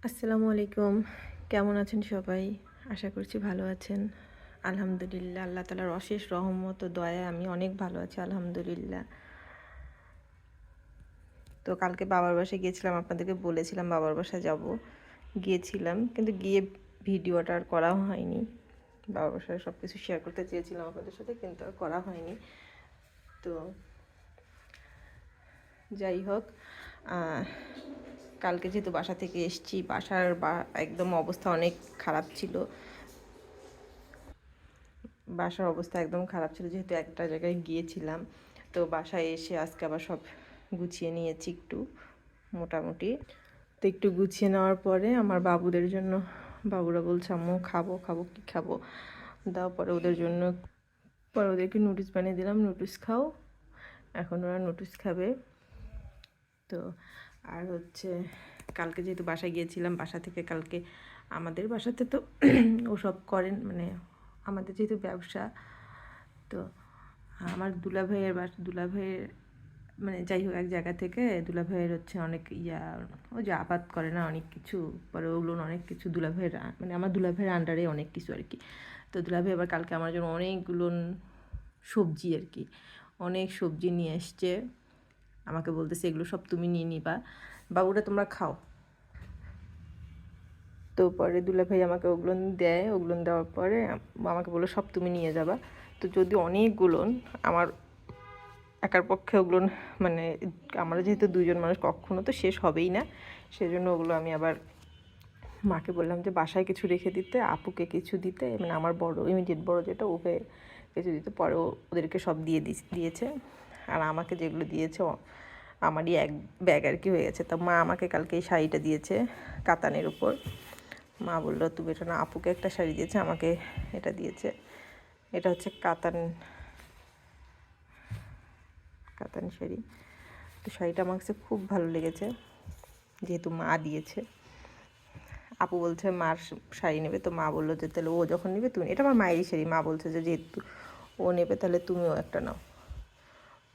আসসালামু আলাইকুম। কেমন আছেন সবাই? আশা করছি ভালো আছেন। আলহামদুলিল্লাহ, আল্লাহ তাআলার অশেষ রহমত ও দয়ায় আমি অনেক ভালো আছি আলহামদুলিল্লাহ। তো কালকে বাবার বাসায় গিয়েছিলাম, আপনাদেরকে বলেছিলাম বাবার বাসায় যাব। গিয়েছিলাম কিন্তু গিয়ে ভিডিওটা আর করা হয়নি। বাবার বাসায় সব কিছু শেয়ার করতে চেয়েছিলাম আপনাদের সাথে, কিন্তু আর করা হয়নি। তো যাই হোক, কালকে যেহেতু বাসা থেকে এসেছি, বাসার একদম অবস্থা অনেক খারাপ ছিল। বাসার অবস্থা একদম খারাপ ছিল যেহেতু একটা জায়গায় গিয়েছিলাম। তো বাসায় এসে আজকে আবার সব গুছিয়ে নিয়েছি একটু মোটামুটি। তো একটু গুছিয়ে নেওয়ার পরে আমার বাবুদের জন্য, বাবুরা বলছে আম্মু খাবো খাবো কী খাবো দাও, পরে ওদের জন্য পরে ওদেরকে নুডলস বানিয়ে দিলাম, নুডলস খাও। এখন ওরা নুডলস খাবে। তো আর হচ্ছে কালকে যেহেতু বাসায় গিয়েছিলাম, বাসা থেকে কালকে আমাদের বাসাতে তো ওসব করেন, মানে আমাদের যেহেতু ব্যবসা, তো আমার দুলাভাইয়ের মানে যাই হোক এক জায়গা থেকে দুলাভাইয়ের হচ্ছে অনেক ও যে আবাদ করে না অনেক কিছু, পরে ওগুলো অনেক কিছু দুলাভাইয়ের মানে আমার দুলাভাইয়ের আন্ডারে অনেক কিছু আর কি। তো দুলাভাই আবার কালকে আমার জন্য অনেকগুলো সবজি আর কি, অনেক সবজি নিয়ে এসছে। আমাকে বলতেছে এগুলো সব তুমি নিয়ে নিবা, বাবুরা তোমরা খাও। তো পরে দুলাভাই আমাকে ওগুলো দেয়, ওগুলো দেওয়ার পরে আমাকে বললো সব তুমি নিয়ে যাবা। তো যদি অনেকগুলো আমার একার পক্ষে ওগুলো মানে আমরা যেহেতু দুজন মানুষ কখনো তো শেষ হবেই না, সেজন্য ওগুলো আমি আবার মাকে বললাম যে বাসায় কিছু রেখে দিতে, আপুকে কিছু দিতে, মানে আমার বড় ইমিডিয়েট বড় যেটা ওকে কিছু দিতে। পরে ওদেরকে সব দিয়েছে। আর আমাকে যেগুলো দিয়েছে আমারই এক ব্যাগ আর কি হয়ে গেছে। তো মা আমাকে কালকে এই শাড়িটা দিয়েছে কাতানের উপর। মা বললো তুমি এটা না, আপুকে একটা শাড়ি দিয়েছে, আমাকে এটা দিয়েছে। এটা হচ্ছে কাতান শাড়ি। তো শাড়িটা আমার কাছে খুব ভালো লেগেছে যেহেতু মা দিয়েছে। আপু বলছে মার শাড়ি নেবে, তো মা বললো যে তাহলে ও যখন নেবে তুমি, এটা আমার মায়েরই শাড়ি, মা বলছে যে যেহেতু ও নেবে তাহলে তুমিও একটা নাও।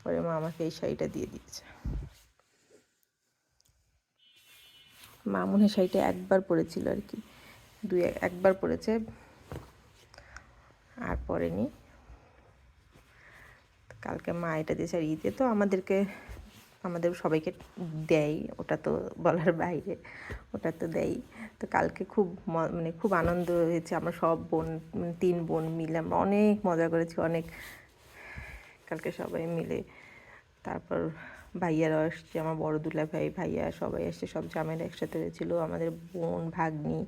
পরে মা আমাকে এই শাড়িটা দিয়ে দিয়েছে। মা মনে হয় শাড়িটা একবার পরেছিল আর কি, একবার পরেছে আর পরেনি। কালকে মা এটা দিয়েছে। আর ঈদে তো আমাদের সবাইকে দেয়, ওটা তো বলার বাইরে, ওটা তো দেয়। তো কালকে খুব মানে খুব আনন্দ হয়েছে। আমরা সব বোন, 3 বোন মিলে আমরা অনেক মজা করেছি, অনেক কালকে সবাই মিলে। তারপর ভাইয়ারাও এসছে, আমার বড় দুলাভাই ভাইয়া সবাই এসছে, সব জামাইরা একসাথে হয়েছিল, আমাদের বোন ভাগ্নি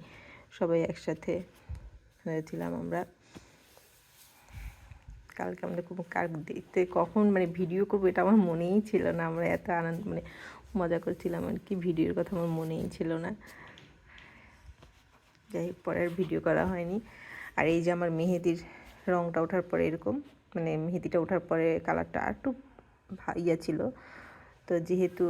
সবাই একসাথে হয়েছিলাম আমরা। কালকে আমাদের খুব দেখতে কখন মানে ভিডিও করবো এটা আমার মনেই ছিল না। আমরা এত আনন্দ মানে মজা করছিলাম আর কি, ভিডিওর কথা আমার মনেই ছিল না। যাই হোক, পরে আর ভিডিও করা হয়নি। আর এই যে আমার মেহেদির রঙটা ওঠার পরে এরকম, মানে মেহেদিটা ওঠার পরে কালারটা একটু ছিল। তো যেহেতু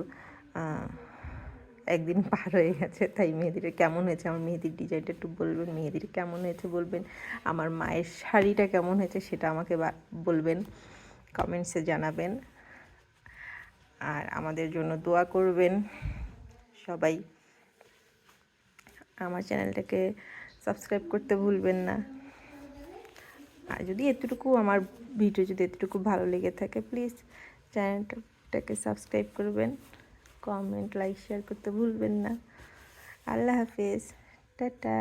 একদিন পার হয়ে গেছে, তাই মেহেদিটা কেমন হয়েছে, আমার মেহেদির ডিজাইনটা একটু বলবেন, মেহেদিটা কেমন হয়েছে বলবেন, আমার মায়ের শাড়িটা কেমন হয়েছে সেটা আমাকে বলবেন, কমেন্টসে জানাবেন। আর আমাদের জন্য দোয়া করবেন সবাই। আমার চ্যানেলটাকে সাবস্ক্রাইব করতে ভুলবেন না। আর যদি এতটুকু আমার ভিডিও যদি এতটুকু ভালো লেগে থাকে, প্লিজ চ্যানেলটাকে সাবস্ক্রাইব করবেন, কমেন্ট লাইক শেয়ার করতে ভুলবেন না। আল্লাহ হাফেজ, টাটা।